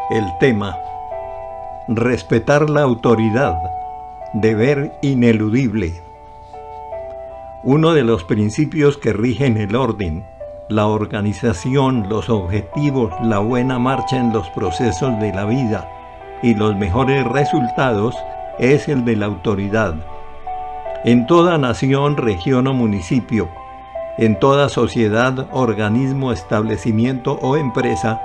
El tema: respetar la autoridad, deber ineludible. Uno de los principios que rigen el orden, la organización, los objetivos, la buena marcha en los procesos de la vida y los mejores resultados es el de la autoridad. En toda nación, región o municipio, en toda sociedad, organismo, establecimiento o empresa,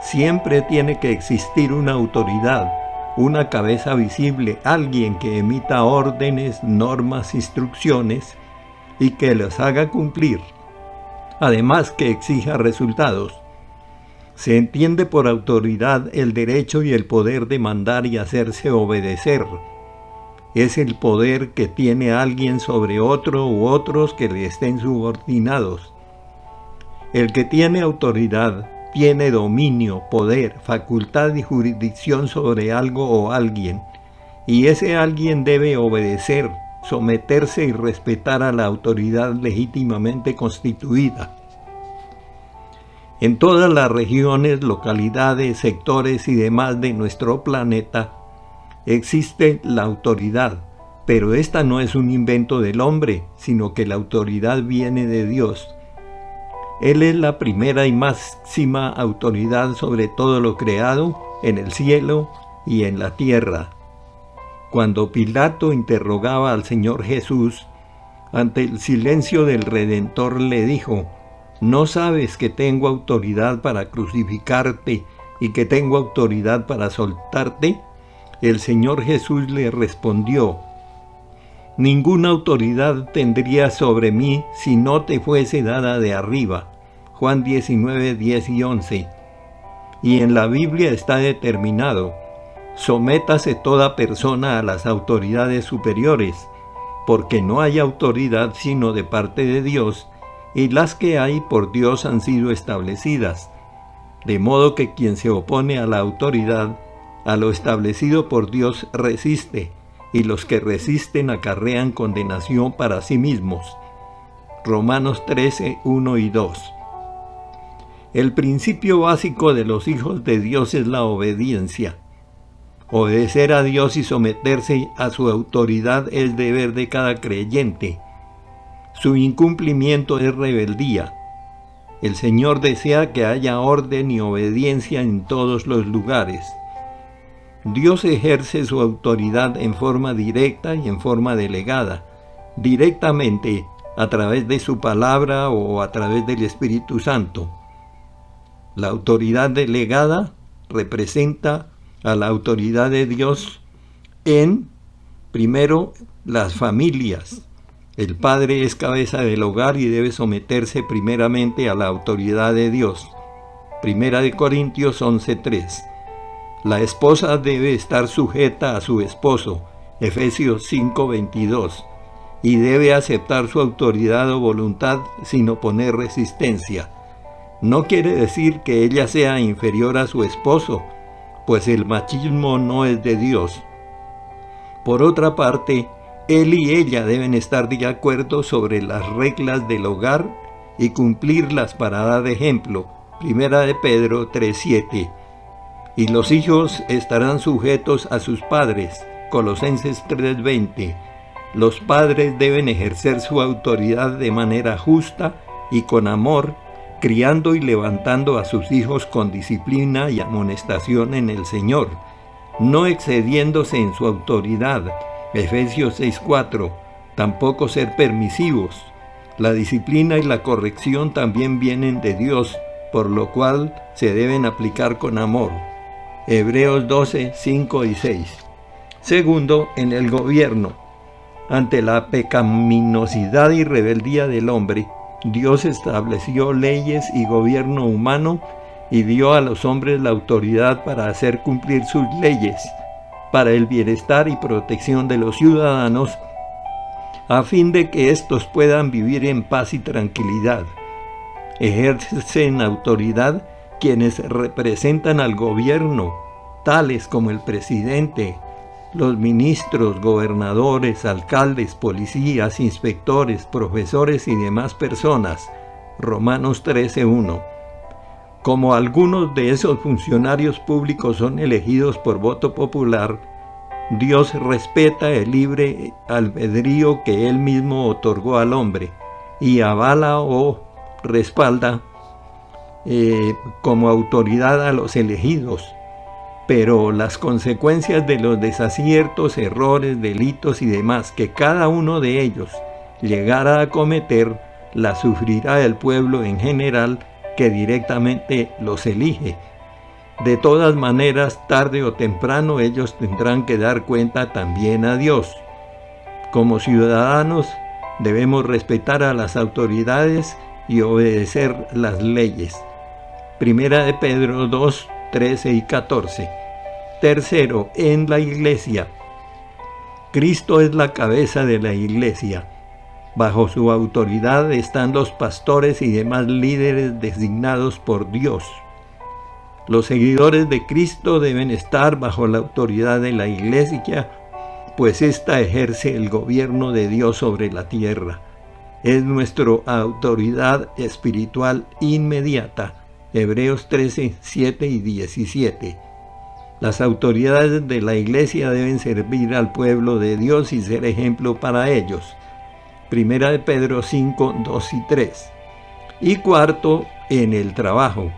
siempre tiene que existir una autoridad, una cabeza visible, alguien que emita órdenes, normas, instrucciones y que las haga cumplir. Además, que exija resultados. Se entiende por autoridad el derecho y el poder de mandar y hacerse obedecer. Es el poder que tiene alguien sobre otro u otros que le estén subordinados. El que tiene autoridad tiene dominio, poder, facultad y jurisdicción sobre algo o alguien, y ese alguien debe obedecer, someterse y respetar a la autoridad legítimamente constituida. En todas las regiones, localidades, sectores y demás de nuestro planeta existe la autoridad, pero esta no es un invento del hombre, sino que la autoridad viene de Dios. Él es la primera y máxima autoridad sobre todo lo creado en el cielo y en la tierra. Cuando Pilato interrogaba al Señor Jesús, ante el silencio del Redentor le dijo: ¿no sabes que tengo autoridad para crucificarte y que tengo autoridad para soltarte? El Señor Jesús le respondió: ninguna autoridad tendría sobre mí si no te fuese dada de arriba. Juan 19, 10 y 11. Y en la Biblia está determinado: sométase toda persona a las autoridades superiores, porque no hay autoridad sino de parte de Dios, y las que hay por Dios han sido establecidas. De modo que quien se opone a la autoridad, a lo establecido por Dios, resiste, y los que resisten acarrean condenación para sí mismos. Romanos 13, 1 y 2. El principio básico de los hijos de Dios es la obediencia. Obedecer a Dios y someterse a su autoridad es deber de cada creyente. Su incumplimiento es rebeldía. El Señor desea que haya orden y obediencia en todos los lugares. Dios ejerce su autoridad en forma directa y en forma delegada, directamente a través de su palabra o a través del Espíritu Santo. La autoridad delegada representa a la autoridad de Dios en, primero, las familias. El padre es cabeza del hogar y debe someterse primeramente a la autoridad de Dios. Primera de Corintios 11:3. La esposa debe estar sujeta a su esposo. Efesios 5:22. Y debe aceptar su autoridad o voluntad sin oponer resistencia. No quiere decir que ella sea inferior a su esposo, pues el machismo no es de Dios. Por otra parte, él y ella deben estar de acuerdo sobre las reglas del hogar y cumplirlas para dar ejemplo. Primera de Pedro 3:7. Y los hijos estarán sujetos a sus padres. Colosenses 3:20. Los padres deben ejercer su autoridad de manera justa y con amor, criando y levantando a sus hijos con disciplina y amonestación en el Señor, no excediéndose en su autoridad. Efesios 6:4. Tampoco ser permisivos. La disciplina y la corrección también vienen de Dios, por lo cual se deben aplicar con amor. Hebreos 12, 5 y 6. Segundo, en el gobierno. Ante la pecaminosidad y rebeldía del hombre, Dios estableció leyes y gobierno humano y dio a los hombres la autoridad para hacer cumplir sus leyes, para el bienestar y protección de los ciudadanos, a fin de que éstos puedan vivir en paz y tranquilidad. Ejercen autoridad quienes representan al gobierno, tales como el presidente, los ministros, gobernadores, alcaldes, policías, inspectores, profesores y demás personas. Romanos 13:1. Como algunos de esos funcionarios públicos son elegidos por voto popular, Dios respeta el libre albedrío que Él mismo otorgó al hombre y avala o respalda como autoridad a los elegidos. Pero las consecuencias de los desaciertos, errores, delitos y demás que cada uno de ellos llegara a cometer, las sufrirá el pueblo en general que directamente los elige. De todas maneras, tarde o temprano ellos tendrán que dar cuenta también a Dios. Como ciudadanos debemos respetar a las autoridades y obedecer las leyes. Primera de Pedro 2, 13 y 14. Tercero, en la iglesia. Cristo es la cabeza de la iglesia. Bajo su autoridad están los pastores y demás líderes designados por Dios. Los seguidores de Cristo deben estar bajo la autoridad de la iglesia, pues ésta ejerce el gobierno de Dios sobre la tierra. Es nuestra autoridad espiritual inmediata. Hebreos 13, 7 y 17. Las autoridades de la iglesia deben servir al pueblo de Dios y ser ejemplo para ellos. Primera de Pedro 5, 2 y 3. Y cuarto, en el trabajo.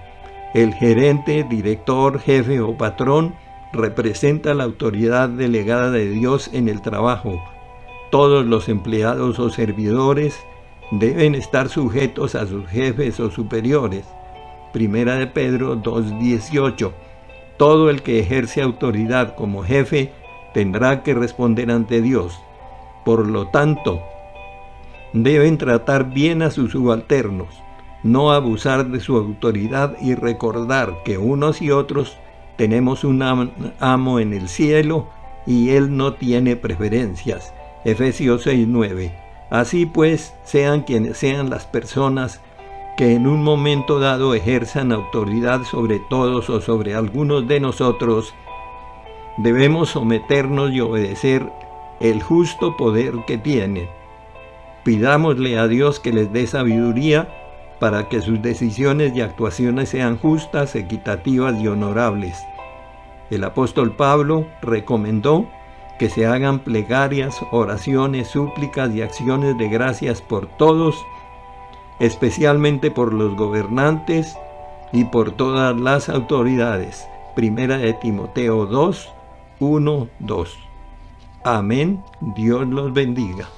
El gerente, director, jefe o patrón representa la autoridad delegada de Dios en el trabajo. Todos los empleados o servidores deben estar sujetos a sus jefes o superiores. Primera de Pedro 2:18. Todo el que ejerce autoridad como jefe tendrá que responder ante Dios. Por lo tanto, deben tratar bien a sus subalternos, no abusar de su autoridad y recordar que unos y otros tenemos un amo en el cielo y Él no tiene preferencias. Efesios 6:9. Así pues, sean quienes sean las personas que en un momento dado ejerzan autoridad sobre todos o sobre algunos de nosotros, debemos someternos y obedecer el justo poder que tienen. Pidámosle a Dios que les dé sabiduría para que sus decisiones y actuaciones sean justas, equitativas y honorables. El apóstol Pablo recomendó que se hagan plegarias, oraciones, súplicas y acciones de gracias por todos, especialmente por los gobernantes y por todas las autoridades. Primera de Timoteo 2, 1, 2. Amén. Dios los bendiga.